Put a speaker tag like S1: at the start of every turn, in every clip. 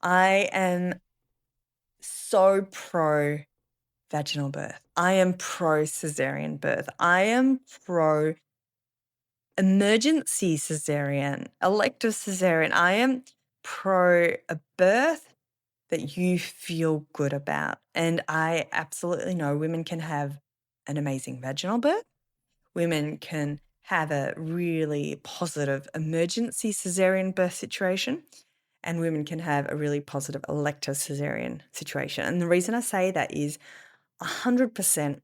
S1: I am so pro vaginal birth. I am pro cesarean birth. I am pro emergency cesarean, elective cesarean. I am pro a birth that you feel good about. And I absolutely know women can have an amazing vaginal birth. Women can have a really positive emergency cesarean birth situation, and women can have a really positive elective cesarean situation. And the reason I say that is 100%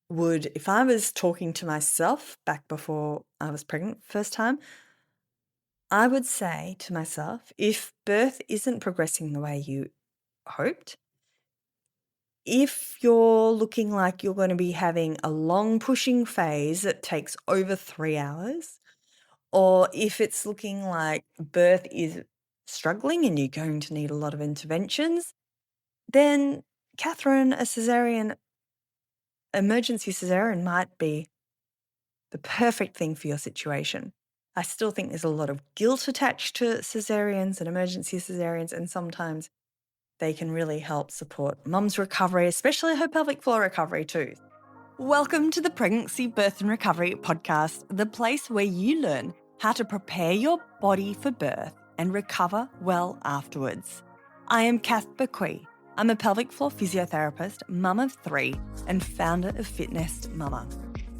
S1: would, if I was talking to myself back before I was pregnant first time, I would say to myself, if birth isn't progressing the way you hoped, if you're looking like you're going to be having a long pushing phase that takes over 3 hours, or if it's looking like birth is struggling and you're going to need a lot of interventions, then Catherine, emergency cesarean might be the perfect thing for your situation. I still think there's a lot of guilt attached to cesareans and emergency cesareans, and sometimes they can really help support mum's recovery, especially her pelvic floor recovery too. Welcome to the Pregnancy, Birth and Recovery podcast, the place where you learn how to prepare your body for birth and recover well afterwards. I am Kath Bequee. I'm a pelvic floor physiotherapist, mum of 3, and founder of Fitness Mama.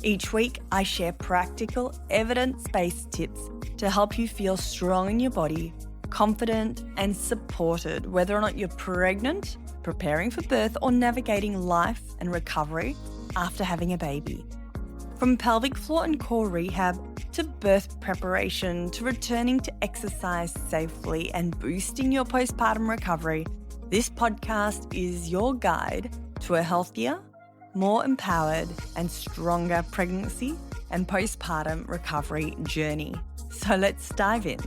S1: Each week, I share practical, evidence-based tips to help you feel strong in your body, confident and supported, whether or not you're pregnant, preparing for birth, or navigating life and recovery after having a baby. From pelvic floor and core rehab to birth preparation to returning to exercise safely and boosting your postpartum recovery, this podcast is your guide to a healthier, more empowered and stronger pregnancy and postpartum recovery journey. So let's dive in.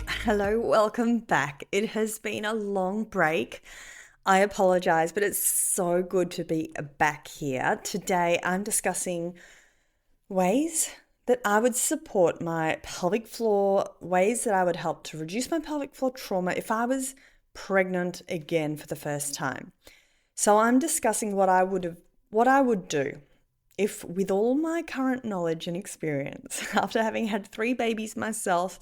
S1: Hello, welcome back. It has been a long break. I apologize, but it's so good to be back here. Today, I'm discussing ways that I would support my pelvic floor, ways that I would help to reduce my pelvic floor trauma if I was pregnant again for the first time. So I'm discussing what I would do if, with all my current knowledge and experience, after having had 3 babies myself,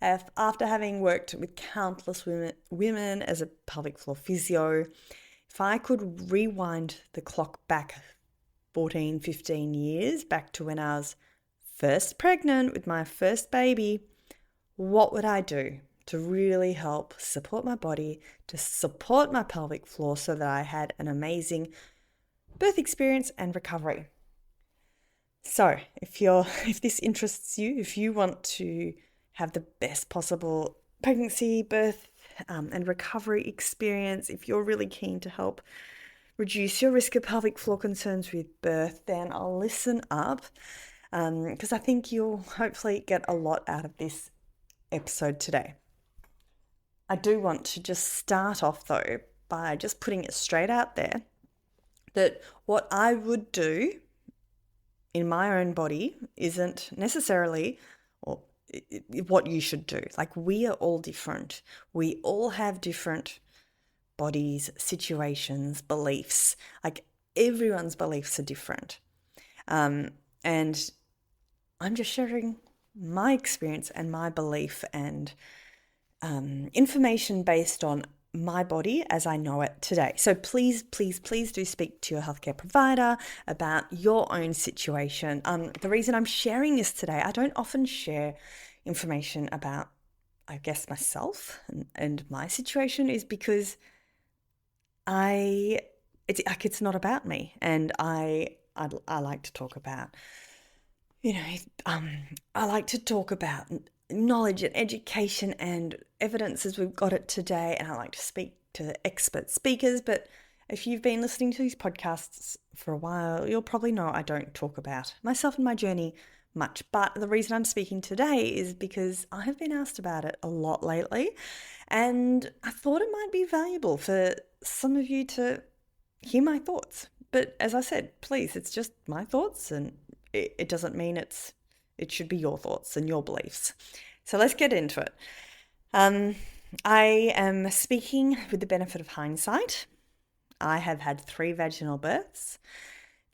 S1: after having worked with countless women as a pelvic floor physio, if I could rewind the clock back 14, 15 years, back to when I was first pregnant with my first baby, what would I do to really help support my body, to support my pelvic floor so that I had an amazing birth experience and recovery? So if this interests you, if you want to have the best possible pregnancy, birth, and recovery experience, if you're really keen to help reduce your risk of pelvic floor concerns with birth, then I'll listen up, because I think you'll hopefully get a lot out of this episode today. I do want to just start off though by just putting it straight out there that what I would do in my own body isn't necessarily what you should do. Like, we are all different. We all have different bodies, situations, beliefs. Like, everyone's beliefs are different. And I'm just sharing my experience and my belief and information based on my body as I know it today. So please do speak to your healthcare provider about your own situation. The reason I'm sharing this today, I don't often share information about, I guess, myself and my situation, is because it's not about me, and I like to talk about, I like to talk about knowledge and education and evidence as we've got it today, and I like to speak to expert speakers. But if you've been listening to these podcasts for a while, you'll probably know I don't talk about myself and my journey much. But the reason I'm speaking today is because I have been asked about it a lot lately, and I thought it might be valuable for some of you to hear my thoughts. But as I said, please, it's just my thoughts, and it doesn't mean it should be your thoughts and your beliefs. So let's get into it. Um, I am speaking with the benefit of hindsight. I have had 3 vaginal births.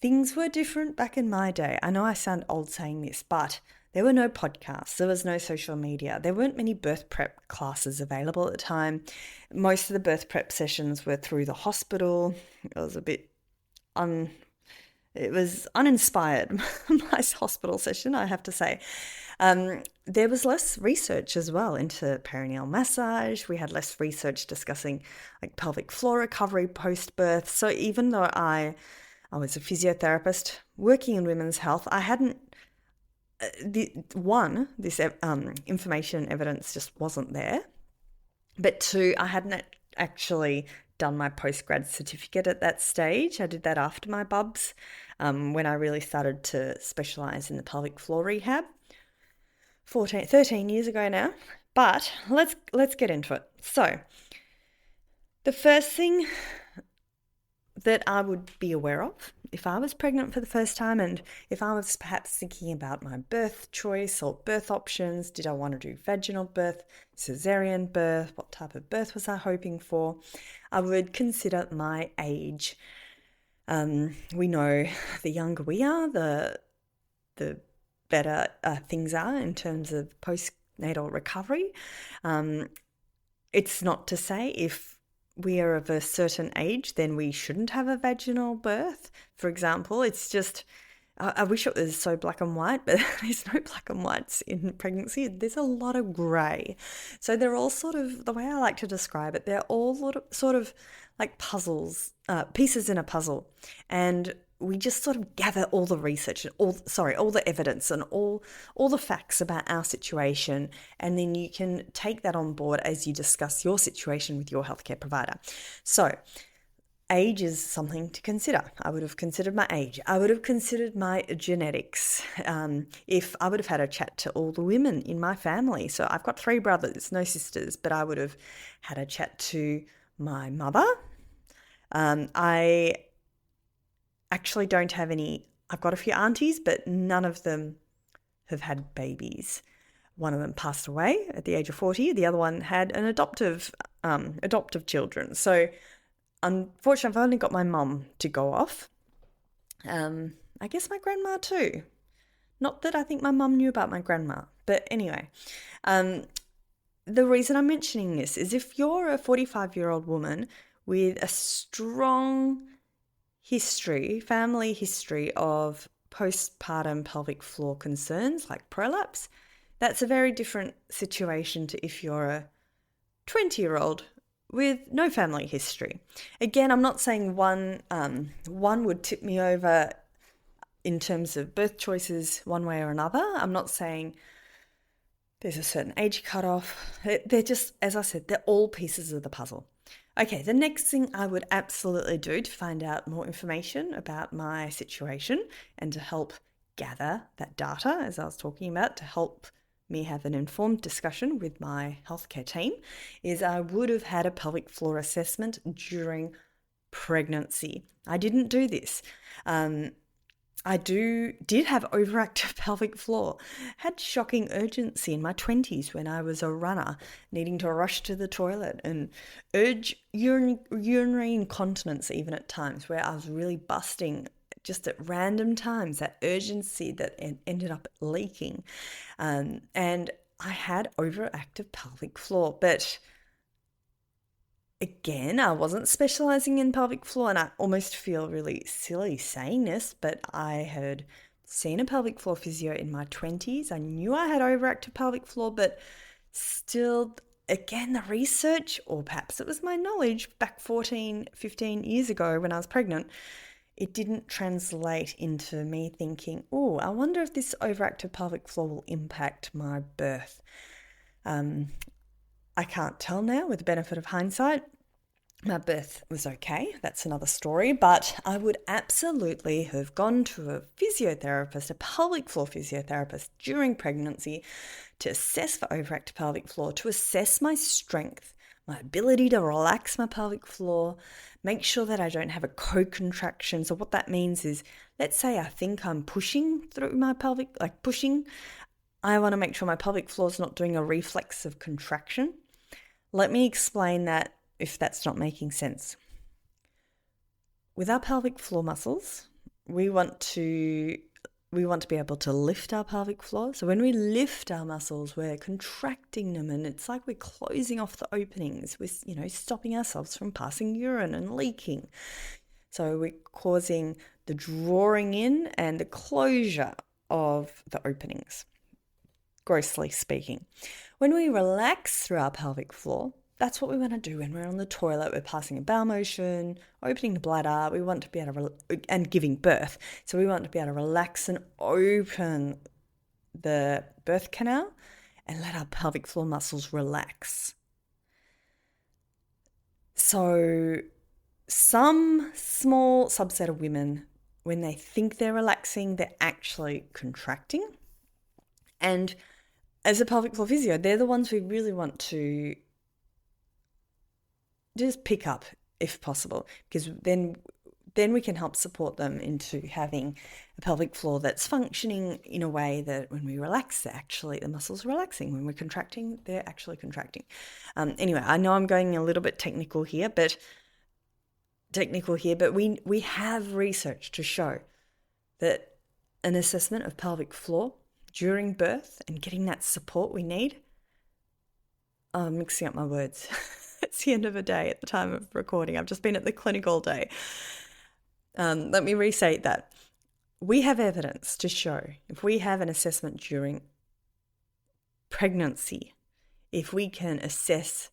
S1: Things were different back in my day. I know I sound old saying this, but there were no podcasts, there was no social media, there weren't many birth prep classes available at the time. Most of the birth prep sessions were through the hospital. It was a bit it was uninspired, my hospital session, I have to say. There was less research as well into perineal massage. We had less research discussing like pelvic floor recovery post birth. So even though I was a physiotherapist working in women's health, I hadn't this information evidence just wasn't there. But 2, I hadn't actually done my postgrad certificate at that stage. I did that after my bubs, when I really started to specialise in the pelvic floor rehab. 13 years ago now. But let's get into it. So the first thing that I would be aware of if I was pregnant for the first time, and if I was perhaps thinking about my birth choice or birth options, did I want to do vaginal birth, cesarean birth, what type of birth was I hoping for, I would consider my age. We know the younger we are, the better things are in terms of postnatal recovery. It's not to say if we are of a certain age, then we shouldn't have a vaginal birth, for example. It's just, I wish it was so black and white, but there's no black and whites in pregnancy. There's a lot of grey. So they're all sort of, the way I like to describe it, they're all sort of like puzzles, pieces in a puzzle. And we just sort of gather all the research and all the evidence and all the facts about our situation, and then you can take that on board as you discuss your situation with your healthcare provider. So age is something to consider. I would have considered my age. I would have considered my genetics. If I would have had a chat to all the women in my family. So I've got 3 brothers, no sisters, but I would have had a chat to my mother. I actually don't have any. I've got a few aunties, but none of them have had babies. One of them passed away at the age of 40. The other one had an adoptive children. So unfortunately, I've only got my mum to go off. I guess my grandma too. Not that I think my mum knew about my grandma, but anyway. The reason I'm mentioning this is if you're a 45-year-old woman with a strong family history of postpartum pelvic floor concerns like prolapse, that's a very different situation to if you're a 20-year-old with no family history. Again, I'm not saying one would tip me over in terms of birth choices one way or another. I'm not saying there's a certain age cutoff. They're just, as I said, they're all pieces of the puzzle. Okay, the next thing I would absolutely do to find out more information about my situation and to help gather that data, as I was talking about, to help me have an informed discussion with my healthcare team, is I would have had a pelvic floor assessment during pregnancy. I didn't do this. I did have overactive pelvic floor, had shocking urgency in my 20s when I was a runner, needing to rush to the toilet and urge urinary incontinence even at times where I was really busting just at random times, that urgency that ended up leaking. And I had overactive pelvic floor, but again, I wasn't specializing in pelvic floor, and I almost feel really silly saying this, but I had seen a pelvic floor physio in my 20s. I knew I had overactive pelvic floor, but still, again, the research, or perhaps it was my knowledge back 14, 15 years ago when I was pregnant, it didn't translate into me thinking, oh, I wonder if this overactive pelvic floor will impact my birth. I can't tell now with the benefit of hindsight. My birth was okay, that's another story, but I would absolutely have gone to a physiotherapist, a pelvic floor physiotherapist during pregnancy to assess for overactive pelvic floor, to assess my strength, my ability to relax my pelvic floor, make sure that I don't have a co-contraction. So what that means is, let's say I think I'm pushing through my pelvic, like pushing, I want to make sure my pelvic floor is not doing a reflexive contraction. Let me explain that if that's not making sense. With our pelvic floor muscles, we want to be able to lift our pelvic floor. So when we lift our muscles, we're contracting them, and it's like we're closing off the openings. We're, stopping ourselves from passing urine and leaking. So we're causing the drawing in and the closure of the openings, grossly speaking. When we relax through our pelvic floor, that's what we want to do when we're on the toilet. We're passing a bowel motion, opening the bladder. We want to be able to, and giving birth. So we want to be able to relax and open the birth canal and let our pelvic floor muscles relax. So some small subset of women, when they think they're relaxing, they're actually contracting. And as a pelvic floor physio, they're the ones we really want to just pick up if possible, because then we can help support them into having a pelvic floor that's functioning in a way that when we relax, the muscles are relaxing. When we're contracting, they're actually contracting. Anyway, I know I'm going a little bit technical here, but we have research to show that an assessment of pelvic floor during birth and getting that support we need. I'm mixing up my words. It's the end of the day at the time of recording. I've just been at the clinic all day. Let me restate that. We have evidence to show if we have an assessment during pregnancy, if we can assess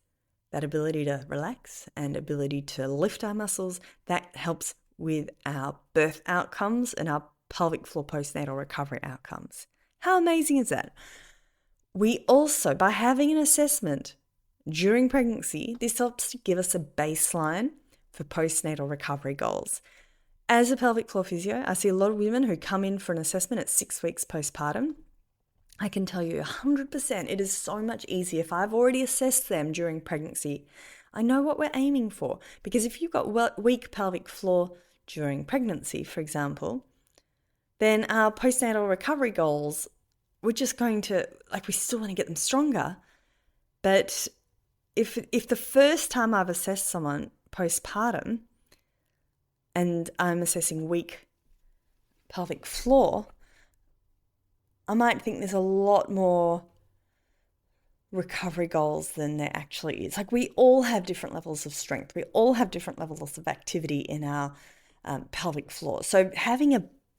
S1: that ability to relax and ability to lift our muscles, that helps with our birth outcomes and our pelvic floor postnatal recovery outcomes. How amazing is that? We also, by having an assessment during pregnancy, this helps to give us a baseline for postnatal recovery goals. As a pelvic floor physio, I see a lot of women who come in for an assessment at 6 weeks postpartum. I can tell you 100% it is so much easier if I've already assessed them during pregnancy. I know what we're aiming for, because if you've got weak pelvic floor during pregnancy, for example, then our postnatal recovery goals, we're just going to, we still want to get them stronger. But if the first time I've assessed someone postpartum and I'm assessing weak pelvic floor, I might think there's a lot more recovery goals than there actually is. We all have different levels of strength. We all have different levels of activity in our pelvic floor. So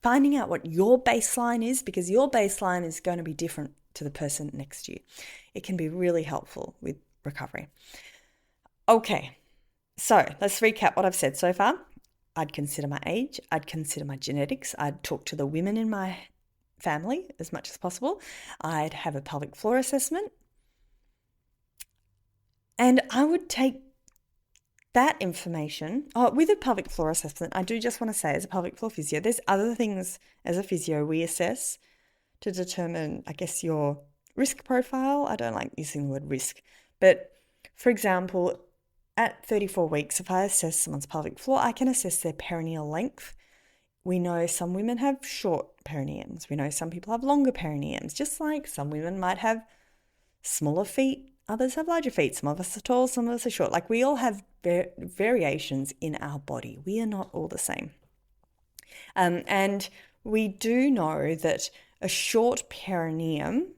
S1: finding out what your baseline is, because your baseline is going to be different to the person next to you, it can be really helpful with recovery. Okay, so let's recap what I've said so far. I'd consider my age. I'd consider my genetics. I'd talk to the women in my family as much as possible. I'd have a pelvic floor assessment. And I would take that information. With a pelvic floor assessment, I do just want to say, as a pelvic floor physio, there's other things as a physio we assess to determine, your risk profile. I don't like using the word risk. But for example, at 34 weeks, if I assess someone's pelvic floor, I can assess their perineal length. We know some women have short perineums. We know some people have longer perineums, just like some women might have smaller feet, others have larger feet. Some of us are tall, some of us are short. We all have variations in our body. We are not all the same. And we do know that a short perineum,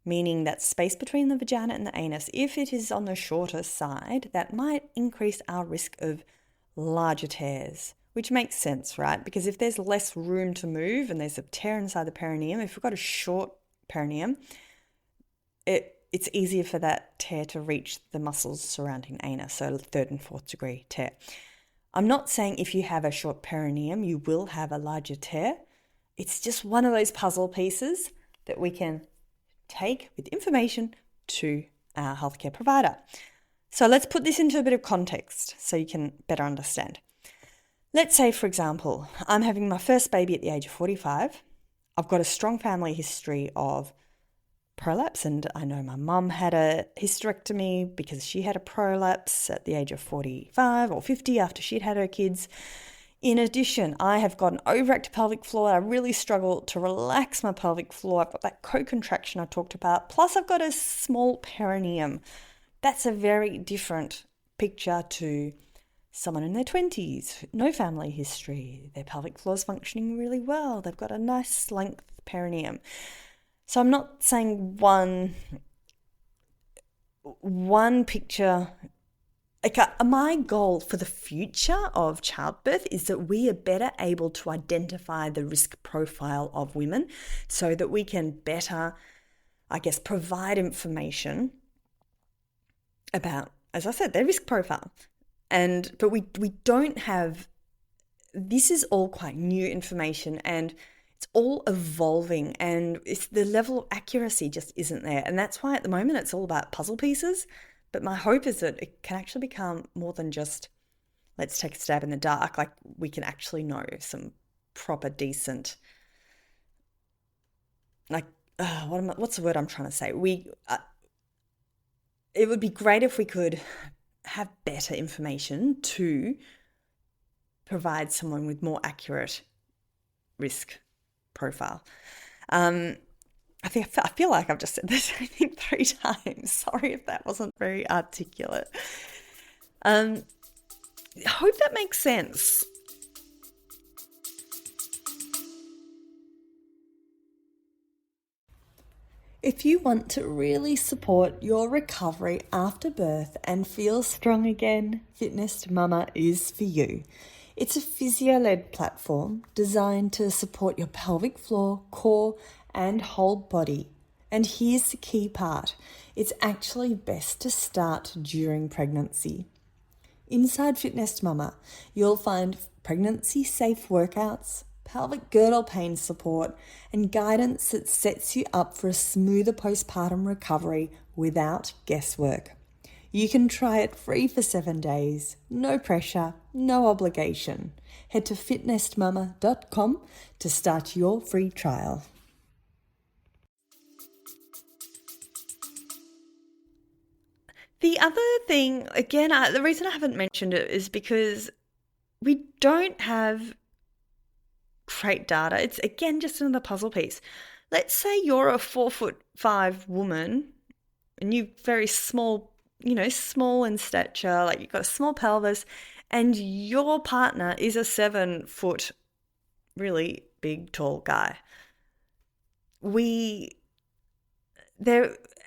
S1: meaning that space between the vagina and the anus, if it is on the shorter side, that might increase our risk of larger tears, which makes sense, right? Because if there's less room to move and there's a tear inside the perineum, if we've got a short perineum, it's easier for that tear to reach the muscles surrounding anus, so 3rd and 4th degree tear. I'm not saying if you have a short perineum, you will have a larger tear. It's just one of those puzzle pieces that we can take with information to our healthcare provider. So let's put this into a bit of context so you can better understand. Let's say, for example, I'm having my first baby at the age of 45. I've got a strong family history of prolapse, and I know my mum had a hysterectomy because she had a prolapse at the age of 45 or 50 after she'd had her kids. In addition, I have got an overactive pelvic floor. I really struggle to relax my pelvic floor. I've got that co-contraction I talked about. Plus, I've got a small perineum That's a very different picture to someone in their 20s, no family history, their pelvic floor is functioning really well, they've got a nice length perineum. So I'm not saying one picture. Like, my goal for the future of childbirth is that we are better able to identify the risk profile of women so that we can better, I guess, provide information about, as I said, their risk profile. But we don't have, this is all quite new information and it's all evolving, and the level of accuracy just isn't there. And that's why at the moment it's all about puzzle pieces. But my hope is that it can actually become more than just, let's take a stab in the dark. Like, we can actually know some proper, decent, like, what's the word I'm trying to say? It would be great if we could have better information to provide someone with more accurate risk profile. I feel like I've just said the same thing 3 times. Sorry if that wasn't very articulate. I hope that makes sense. If you want to really support your recovery after birth and feel strong again, Fitness Mama is for you. It's a physio-led platform designed to support your pelvic floor, core, and whole body. And here's the key part. It's actually best to start during pregnancy. Inside Fitness Mama, you'll find pregnancy-safe workouts, pelvic girdle pain support, and guidance that sets you up for a smoother postpartum recovery without guesswork. You can try it free for 7 days. No pressure, no obligation. Head to fitnessmama.com to start your free trial. The other thing, again, the reason I haven't mentioned it is because we don't have great data. It's, again, just another puzzle piece. Let's say you're a 4'5" woman and you're very small, small in stature, like you've got a small pelvis, and your partner is a 7-foot, really big, tall guy.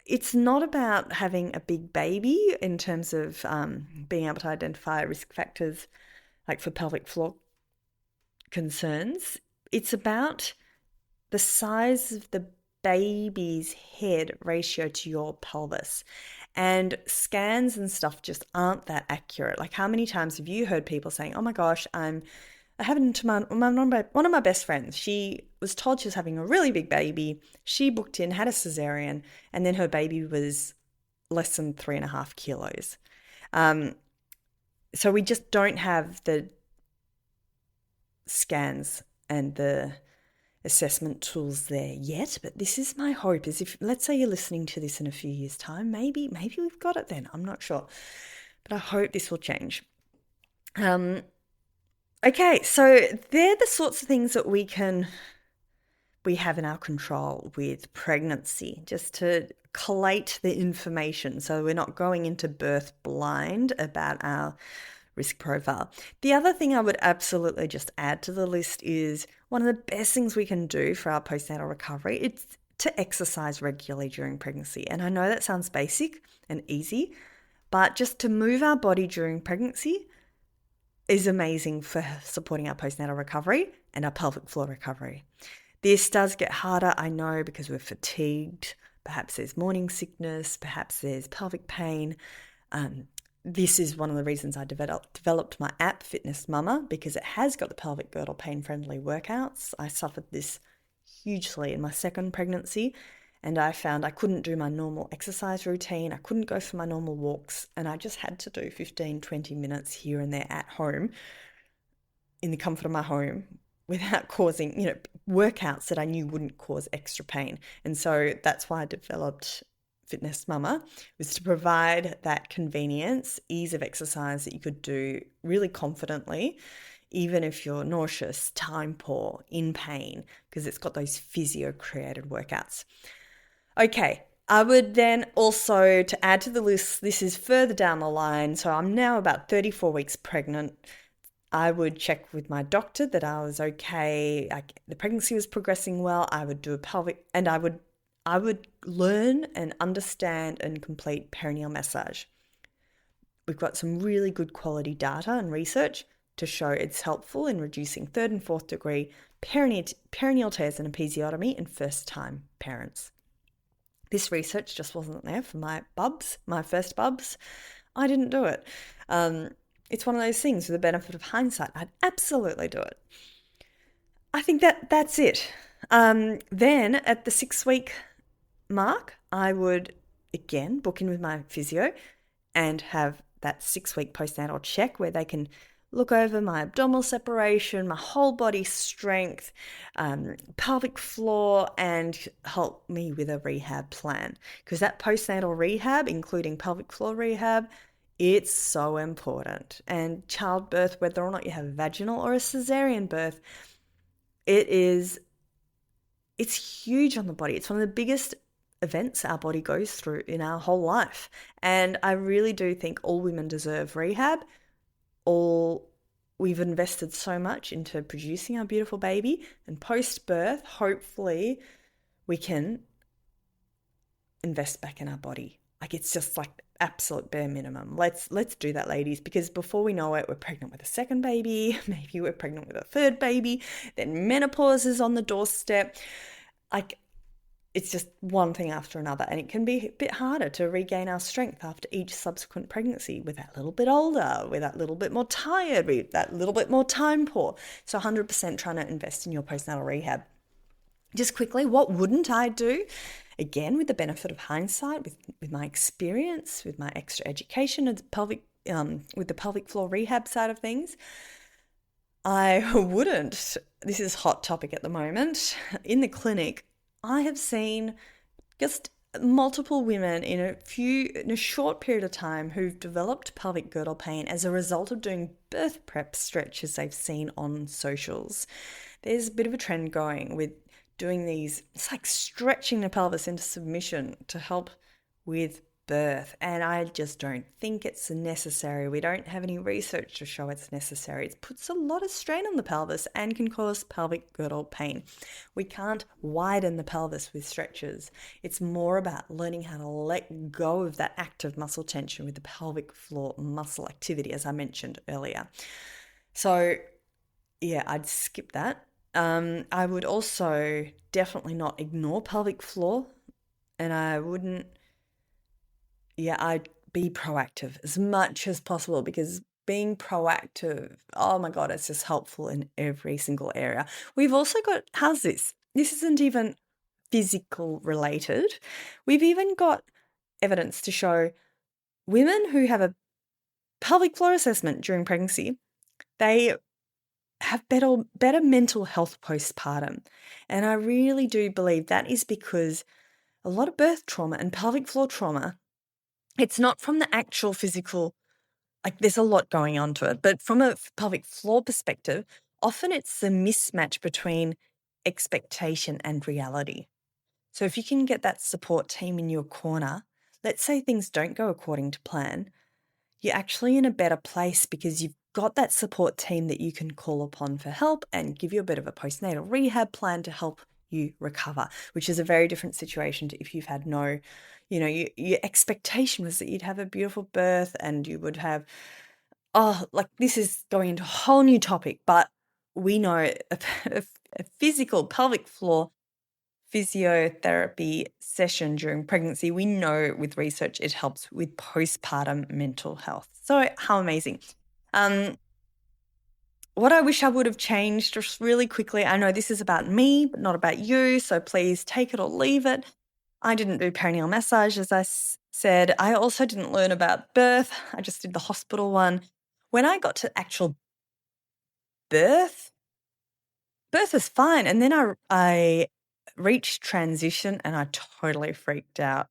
S1: It's not about having a big baby in terms of being able to identify risk factors like for pelvic floor concerns. It's about the size of the baby's head ratio to your pelvis. And scans and stuff just aren't that accurate. Like, how many times have you heard people saying, oh my gosh, I happened to one of my best friends. She was told she was having a really big baby. She booked in, had a cesarean, and then her baby was less than 3.5 kilos. So we just don't have the scans and the assessment tools there yet, but this is my hope, is if, let's say you're listening to this in a few years' time, maybe we've got it then, I'm not sure, but I hope this will change. Okay, so they're the sorts of things that we have in our control with pregnancy, just to collate the information so we're not going into birth blind about our risk profile. The other thing I would absolutely just add to the list is one of the best things we can do for our postnatal recovery. It's to exercise regularly during pregnancy. And I know that sounds basic and easy, but just to move our body during pregnancy is amazing for supporting our postnatal recovery and our pelvic floor recovery. This does get harder, I know, because we're fatigued. Perhaps there's morning sickness, perhaps there's pelvic pain. This is one of the reasons I developed my app, Fitness Mama, because it has got the pelvic girdle pain-friendly workouts. I suffered this hugely in my second pregnancy, and I found I couldn't do my normal exercise routine. I couldn't go for my normal walks, and I just had to do 15, 20 minutes here and there at home, in the comfort of my home, without causing, workouts that I knew wouldn't cause extra pain. And so that's why I developed Fitness Mama, was to provide that convenience, ease of exercise that you could do really confidently, even if you're nauseous, time poor, in pain, because it's got those physio-created workouts. Okay, I would then also, to add to the list, this is further down the line. So I'm now about 34 weeks pregnant. I would check with my doctor that I was okay. The pregnancy was progressing well. I would do a pelvic, and I would learn and understand and complete perineal massage. We've got some really good quality data and research to show it's helpful in reducing third and fourth degree perineal tears and episiotomy in first time parents. This research just wasn't there for my bubs, my first bubs. I didn't do it. It's one of those things with the benefit of hindsight. I'd absolutely do it. I think that's it. Then at the 6 week mark, I would again book in with my physio and have that 6 week postnatal check where they can look over my abdominal separation, my whole body strength, pelvic floor, and help me with a rehab plan. Because that postnatal rehab, including pelvic floor rehab, it's so important. And childbirth, whether or not you have vaginal or a cesarean birth, it's huge on the body. It's one of the biggest events our body goes through in our whole life. And I really do think all women deserve rehab. We've invested so much into producing our beautiful baby, and post-birth, hopefully we can invest back in our body. Like, it's just like absolute bare minimum. Let's do that, ladies, because before we know it, we're pregnant with a second baby, maybe we're pregnant with a third baby, then menopause is on the doorstep. Like, it's just one thing after another, and it can be a bit harder to regain our strength after each subsequent pregnancy. We're that little bit older, we're that little bit more tired, we're that little bit more time poor. So 100% trying to invest in your postnatal rehab. Just quickly, what wouldn't I do? Again, with the benefit of hindsight, with my experience, with my extra education with the pelvic floor rehab side of things, I wouldn't. This is a hot topic at the moment. In the clinic, I have seen just multiple women in a short period of time who've developed pelvic girdle pain as a result of doing birth prep stretches they've seen on socials. There's a bit of a trend going with doing these, it's like stretching the pelvis into submission to help with birth, and I just don't think it's necessary. We don't have any research to show it's necessary. It puts a lot of strain on the pelvis and can cause pelvic girdle pain. We can't widen the pelvis with stretches. It's more about learning how to let go of that active muscle tension with the pelvic floor muscle activity, as I mentioned earlier. So yeah, I'd skip that. I would also definitely not ignore pelvic floor, and I'd be proactive as much as possible, because being proactive, oh my God, it's just helpful in every single area. We've also got, how's this? This isn't even physical related. We've even got evidence to show women who have a pelvic floor assessment during pregnancy, they have better mental health postpartum. And I really do believe that is because a lot of birth trauma and pelvic floor trauma, it's not from the actual physical, like there's a lot going on to it, but from a pelvic floor perspective, often it's the mismatch between expectation and reality. So if you can get that support team in your corner, let's say things don't go according to plan, you're actually in a better place because you've got that support team that you can call upon for help and give you a bit of a postnatal rehab plan to help you recover, which is a very different situation to if you've had no, your expectation was that you'd have a beautiful birth and you would have, like this is going into a whole new topic, but we know a physical pelvic floor physiotherapy session during pregnancy, we know with research it helps with postpartum mental health. So how amazing. What I wish I would have changed, just really quickly, I know this is about me, but not about you, so please take it or leave it. I didn't do perineal massage, as I said. I also didn't learn about birth. I just did the hospital one. When I got to actual birth, birth was fine. And then I reached transition and I totally freaked out,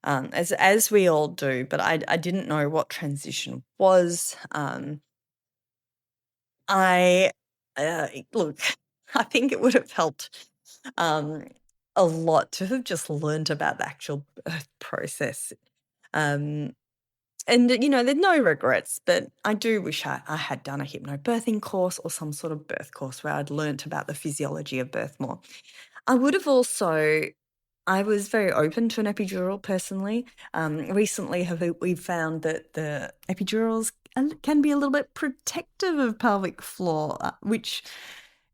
S1: as we all do. But I didn't know what transition was. I look, I think it would have helped a lot to have just learnt about the actual birth process. Um, and, there's no regrets, but I do wish I had done a hypnobirthing course or some sort of birth course where I'd learnt about the physiology of birth more. I would have also I was very open to an epidural personally. Recently, we found that the epidurals can be a little bit protective of pelvic floor, which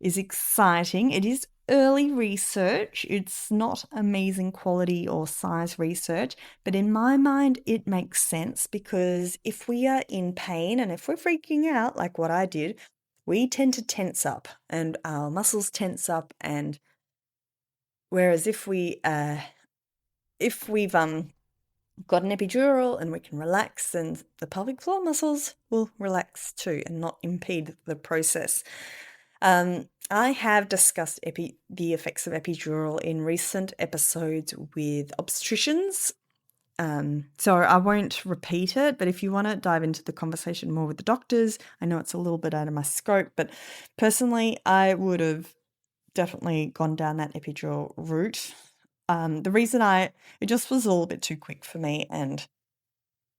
S1: is exciting. It is early research. It's not amazing quality or size research, but in my mind, it makes sense because if we are in pain and if we're freaking out, like what I did, we tend to tense up and our muscles tense up. And whereas if we've got an epidural and we can relax, then the pelvic floor muscles will relax too and not impede the process. I have discussed the effects of epidural in recent episodes with obstetricians. So I won't repeat it, but if you want to dive into the conversation more with the doctors, I know it's a little bit out of my scope, but personally, I would have definitely gone down that epidural route. The reason it just was a little bit too quick for me and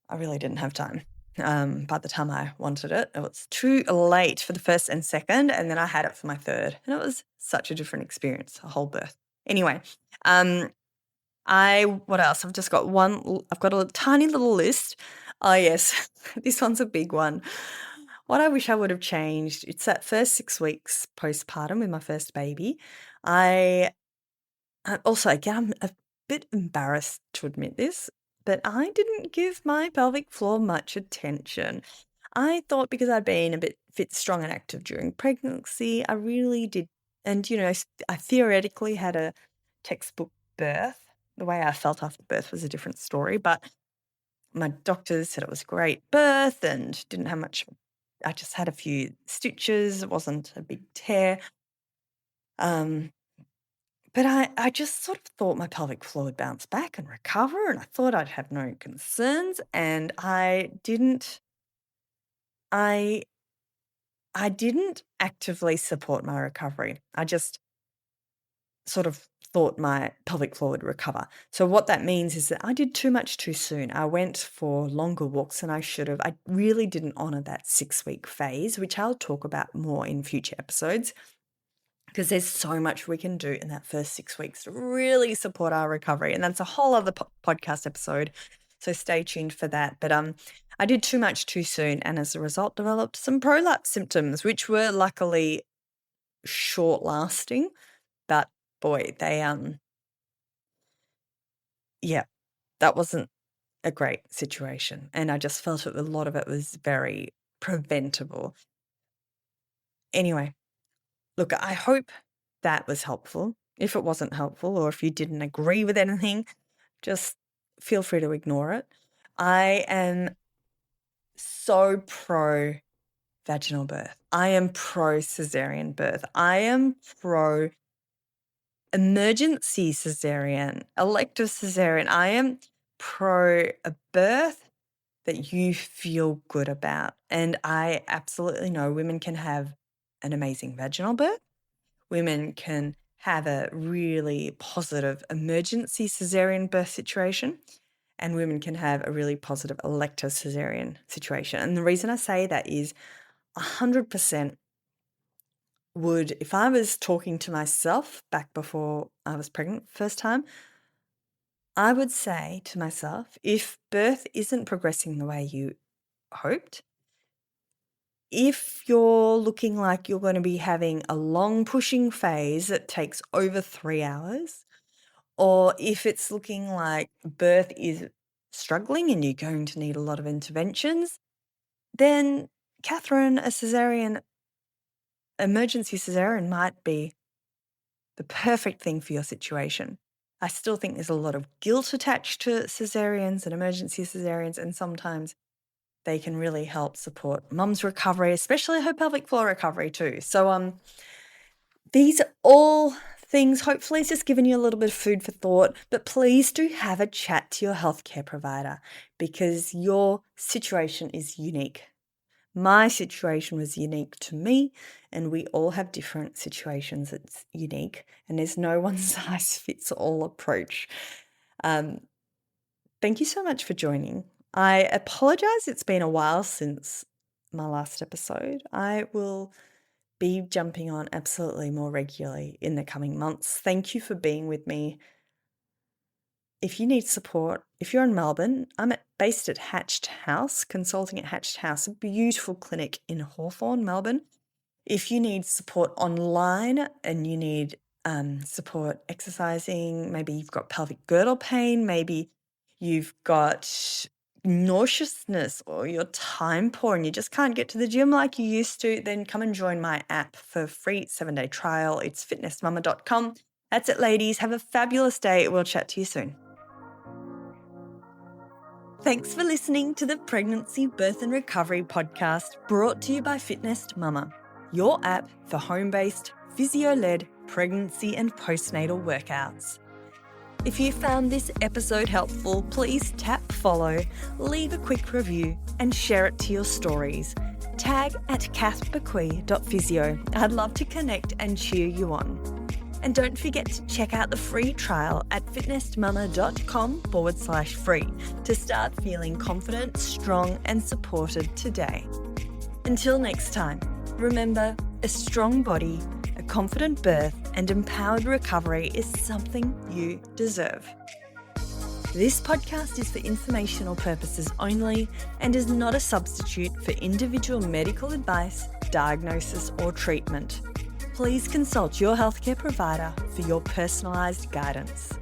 S1: I really didn't have time. By the time I wanted it, it was too late for the first and second, and then I had it for my third, and it was such a different experience, a whole birth. Anyway, what else? I've just got I've got a tiny little list. Oh yes, this one's a big one. What I wish I would have changed, it's that first 6 weeks postpartum with my first baby. Also, again, I'm a bit embarrassed to admit this, but I didn't give my pelvic floor much attention. I thought because I'd been a bit fit, strong, and active during pregnancy, I really did. And, I theoretically had a textbook birth. The way I felt after birth was a different story, but my doctors said it was a great birth and didn't have much. I just had a few stitches. It wasn't a big tear. But I just sort of thought my pelvic floor would bounce back and recover, and I thought I'd have no concerns, and I didn't. I I didn't actively support my recovery. I just sort of thought my pelvic floor would recover. So what that means is that I did too much too soon. I went for longer walks than I should have. I really didn't honor that 6-week phase, which I'll talk about more in future episodes. Because there's so much we can do in that first 6 weeks to really support our recovery. And that's a whole other podcast episode. So stay tuned for that. But I did too much too soon. And as a result, developed some prolapse symptoms, which were luckily short lasting. But boy, yeah, that wasn't a great situation. And I just felt a lot of it was very preventable. Anyway, look, I hope that was helpful. If it wasn't helpful or if you didn't agree with anything, just feel free to ignore it. I am so pro vaginal birth. I am pro cesarean birth. I am pro emergency cesarean, elective cesarean. I am pro a birth that you feel good about. And I absolutely know women can have an amazing vaginal birth. Women can have a really positive emergency cesarean birth situation, and women can have a really positive elective cesarean situation. And the reason I say that is 100% if I was talking to myself back before I was pregnant first time, I would say to myself, if birth isn't progressing the way you hoped, if you're looking like you're going to be having a long pushing phase that takes over 3 hours, or if it's looking like birth is struggling and you're going to need a lot of interventions, then Catherine, emergency cesarean might be the perfect thing for your situation. I still think there's a lot of guilt attached to cesareans and emergency cesareans, and sometimes they can really help support mum's recovery, especially her pelvic floor recovery too. So these are all things, hopefully it's just given you a little bit of food for thought, but please do have a chat to your healthcare provider because your situation is unique. My situation was unique to me, and we all have different situations that's unique, and there's no one size fits all approach. Um, Thank you so much for joining. I apologize, it's been a while since my last episode. I will be jumping on absolutely more regularly in the coming months. Thank you for being with me. If you need support, if you're in Melbourne, I'm based at Hatched House, consulting at Hatched House, a beautiful clinic in Hawthorne, Melbourne. If you need support online and you need support exercising, maybe you've got pelvic girdle pain, maybe you've got nauseousness or you're time poor and you just can't get to the gym like you used to, then come and join my app for a free 7-day trial. It's fitnessmama.com. That's it, ladies. Have a fabulous day. We'll chat to you soon. Thanks for listening to the Pregnancy, Birth and Recovery podcast brought to you by Fitness Mama, your app for home-based, physio-led pregnancy and postnatal workouts. If you found this episode helpful, please tap follow, leave a quick review and share it to your stories. Tag at kathbequee.physio. I'd love to connect and cheer you on. And don't forget to check out the free trial at fitnessmama.com/free to start feeling confident, strong, and supported today. Until next time, remember, a strong body, a confident birth, and empowered recovery is something you deserve. This podcast is for informational purposes only and is not a substitute for individual medical advice, diagnosis, or treatment. Please consult your healthcare provider for your personalised guidance.